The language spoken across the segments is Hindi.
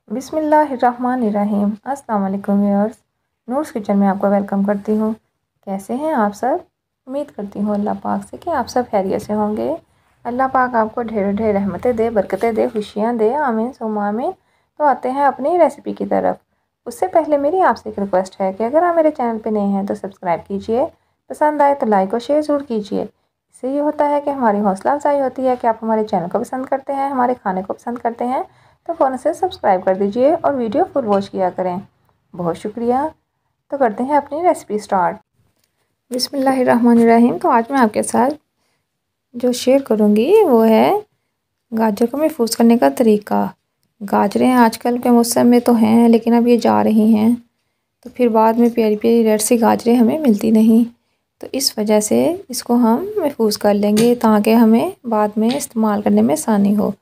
बिस्मिल्लाहिर्रहमानिर्रहीम। अस्सलाम वालेकुम व्यूअर्स, नूर्स किचन में आपका वेलकम करती हूँ। कैसे हैं आप सब? उम्मीद करती हूँ अल्लाह पाक से कि आप सब खैरियत से होंगे। अल्लाह पाक आपको ढेर ढेर रहमतें दे, बरकतें दे, खुशियाँ दे। आमीन सुम्मा आमीन। तो आते हैं अपनी रेसिपी की तरफ। उससे पहले मेरी आपसे एक रिक्वेस्ट है कि अगर आप मेरे चैनल पर नए हैं तो सब्सक्राइब कीजिए, पसंद आए तो लाइक और शेयर ज़रूर कीजिए। इससे ये होता है कि हमारी हौसला अफजाई होती है कि आप हमारे चैनल को पसंद करते हैं, हमारे खाने को पसंद करते हैं। तो फ़ौरन से सब्सक्राइब कर दीजिए और वीडियो फुल वॉच किया करें। बहुत शुक्रिया। तो करते हैं अपनी रेसिपी स्टार्ट। बिस्मिल्लाहिर्रहमानिर्रहीम। तो आज मैं आपके साथ जो शेयर करूंगी वो है गाजर को महफूज करने का तरीका। गाजरें आजकल के मौसम में तो हैं, लेकिन अब ये जा रही हैं तो फिर बाद में प्यारी प्यारी रेड सी गाजरें हमें मिलती नहीं। तो इस वजह से इसको हम महफूज कर लेंगे ताकि हमें बाद में इस्तेमाल करने में आसानी हो।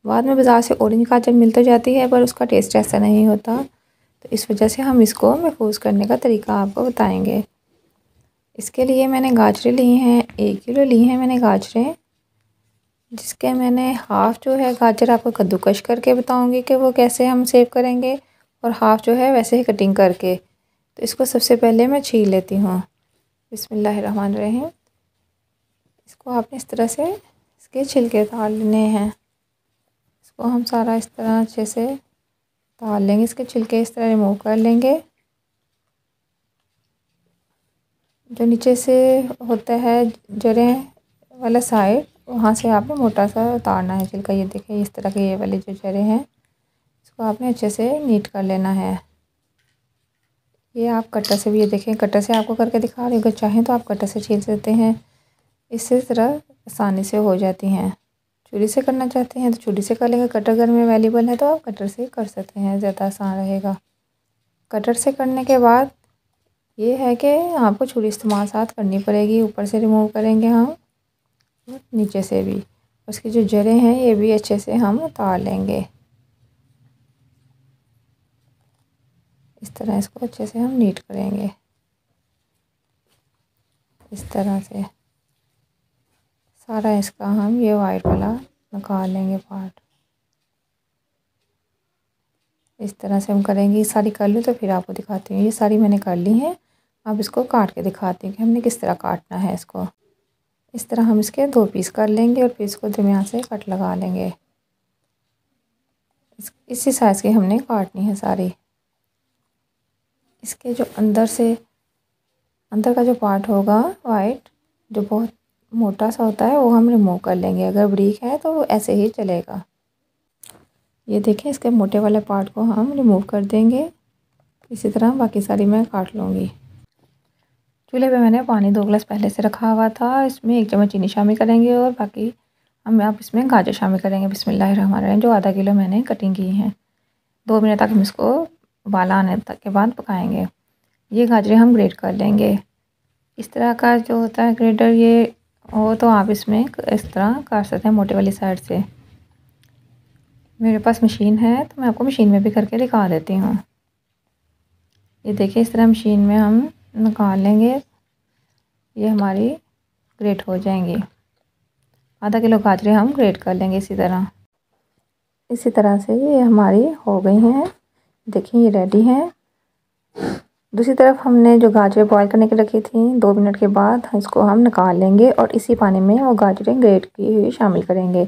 बाद में बाज़ार से ऑरेंज गाजर मिल तो जाती है पर उसका टेस्ट ऐसा नहीं होता, तो इस वजह से हम इसको महफूज करने का तरीका आपको बताएंगे। इसके लिए मैंने गाजरें ली हैं, 1 किलो ली हैं मैंने गाजरें, जिसके मैंने हाफ़ जो है गाजर आपको कद्दूकश करके बताऊंगी कि वो कैसे हम सेव करेंगे, और हाफ़ जो है वैसे ही कटिंग करके। तो इसको सबसे पहले मैं छील लेती हूँ। बिस्मिल्लाहिर्रहमानिर्रहीम। इसको आपने इस तरह से इसके छिलके उतार लेने हैं। इसको हम सारा इस तरह अच्छे से उतार लेंगे, इसके छिलके इस तरह रिमूव कर लेंगे। जो नीचे से होता है जड़ें वाला साइड, वहाँ से आपने मोटा सा उतारना है छिलका। ये देखिए इस तरह के ये वाली जो जड़ें हैं, इसको आपने अच्छे से नीट कर लेना है। ये आप कटर से भी, ये देखें कटर से आपको करके दिखा रही हूँ, अगर चाहें तो आप कटर से छील सकते हैं। इससे तरह आसानी से हो जाती हैं। छुरी से करना चाहते हैं तो छुरी से कर लेंगे, कटर घर में अवेलेबल है तो आप कटर से कर सकते हैं, ज़्यादा आसान रहेगा। कटर से करने के बाद ये है कि आपको छुरी इस्तेमाल साथ करनी पड़ेगी। ऊपर से रिमूव करेंगे हम, नीचे से भी। उसकी जो जड़ें हैं ये भी अच्छे से हम उतार लेंगे। इस तरह इसको अच्छे से हम नीट करेंगे, इस तरह से सारा इसका हम ये वाइट वाला निकाल लेंगे पार्ट। इस तरह से हम करेंगे। ये सारी कर लूँ तो फिर आपको दिखाती हूँ। ये सारी मैंने कर ली हैं। अब इसको काट के दिखाती हूँ कि हमने किस तरह काटना है इसको। इस तरह हम इसके 2 पीस कर लेंगे और फिर इसको दरमियान से कट लगा लेंगे। इसी साइज़ की हमने काटनी है सारी। इसके जो अंदर का जो पार्ट होगा वाइट, जो बहुत मोटा सा होता है, वो हम रिमूव कर लेंगे। अगर बारीक है तो ऐसे ही चलेगा। ये देखें इसके मोटे वाले पार्ट को हम रिमूव कर देंगे। इसी तरह बाकी सारी मैं काट लूँगी। चूल्हे पे मैंने पानी 2 गिलास पहले से रखा हुआ था। इसमें 1 चम्मच चीनी शामिल करेंगे और बाकी आप इसमें गाजर शामिल करेंगे। बिस्मिल्लाहिर्रहमानिर्रहीम। जो आधा किलो मैंने कटिंग की हैं। 2 मिनट तक हम इसको उबाल आने तक के बाद पकाएंगे। ये गाजरें हम ग्रेट कर लेंगे। इस तरह का जो होता है ग्रेटर, ये हो तो आप इसमें इस तरह काट सकते हैं मोटे वाली साइड से। मेरे पास मशीन है तो मैं आपको मशीन में भी करके दिखा देती हूँ। ये देखिए इस तरह मशीन में हम निकाल लेंगे, ये हमारी ग्रेट हो जाएंगी। आधा किलो गाजरें हम ग्रेट कर लेंगे इसी तरह से ये हमारी हो गई हैं। देखिए ये रेडी हैं। दूसरी तरफ हमने जो गाजरें बॉईल करने के रखी थी, 2 मिनट के बाद इसको हम निकाल लेंगे और इसी पानी में वो गाजरें ग्रेट की हुई शामिल करेंगे।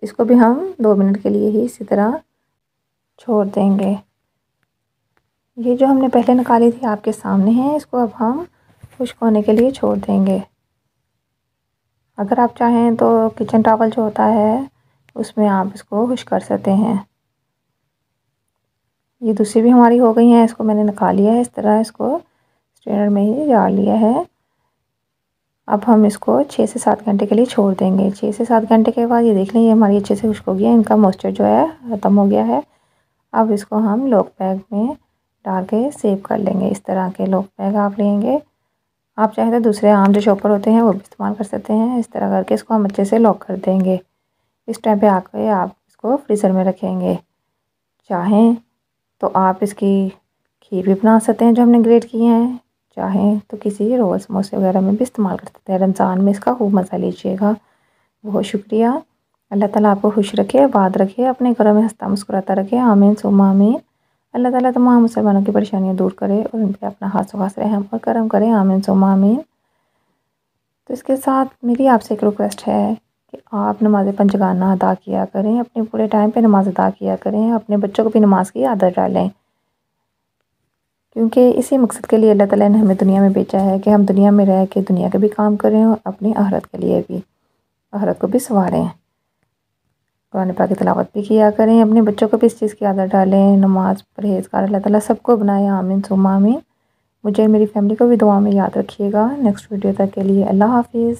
इसको भी हम 2 मिनट के लिए ही इसी तरह छोड़ देंगे। ये जो हमने पहले निकाली थी आपके सामने है, इसको अब हम खुश्क होने के लिए छोड़ देंगे। अगर आप चाहें तो किचन टॉवल जो होता है उसमें आप इसको खुश्क कर सकते हैं। ये दूसरी भी हमारी हो गई हैं, इसको मैंने निकाल लिया है। इस तरह इसको स्ट्रेनर में ही डाल लिया है। अब हम इसको 6 से 7 घंटे के लिए छोड़ देंगे। 6 से 7 घंटे के बाद ये देख लें ये हमारी अच्छे से खुश्क हो गई है, इनका मॉइस्चर जो है ख़त्म हो गया है। अब इसको हम लॉक बैग में डाल के सेव कर लेंगे। इस तरह के लॉक बैग आप लेंगे। आप चाहे तो दूसरे आम जो चॉपर होते हैं वो भी इस्तेमाल कर सकते हैं। इस तरह करके इसको हम अच्छे से लॉक कर देंगे। इस टाइम पे आके आप इसको फ्रीज़र में रखेंगे। चाहें तो आप इसकी खीर भी बना सकते हैं जो हमने ग्रेट किए हैं। चाहें तो किसी रोल समोसे वगैरह में भी इस्तेमाल कर सकते हैं। रमज़ान में इसका खूब मज़ा लीजिएगा। बहुत शुक्रिया। अल्लाह ताला आपको खुश रखे, आबाद रखे, अपने घरों में हंसता मुस्कुराता रखे। आमीन सुम्मा आमीन। अल्लाह ताला तमाम मुसलमानों की परेशानियां दूर करे और उन पर अपना हाथ खास रहम और करम करे। आमीन सुम्मा आमीन। तो इसके साथ मेरी आपसे एक रिक्वेस्ट है कि आप नमाज पंजगाना अदा किया करें, अपने पूरे टाइम पे नमाज अदा किया करें, अपने बच्चों को भी नमाज की आदत डालें, क्योंकि इसी मकसद के लिए अल्लाह ताला ने हमें दुनिया में भेजा है कि हम दुनिया में रह के दुनिया के भी काम करें और अपनी आहरत के लिए भी, आहरत को भी संवारें। कुरान पाक की तिलावत भी किया करें, अपने बच्चों को भी इस चीज़ की आदत डालें, नमाज परहेज़गार अल्लाह ताला सबको बनाए। आमीन सुम्मा आमीन। मुझे और मेरी फैमिली को भी दुआ में याद रखिएगा। नेक्स्ट वीडियो तक के लिए अल्लाह हाफिज़।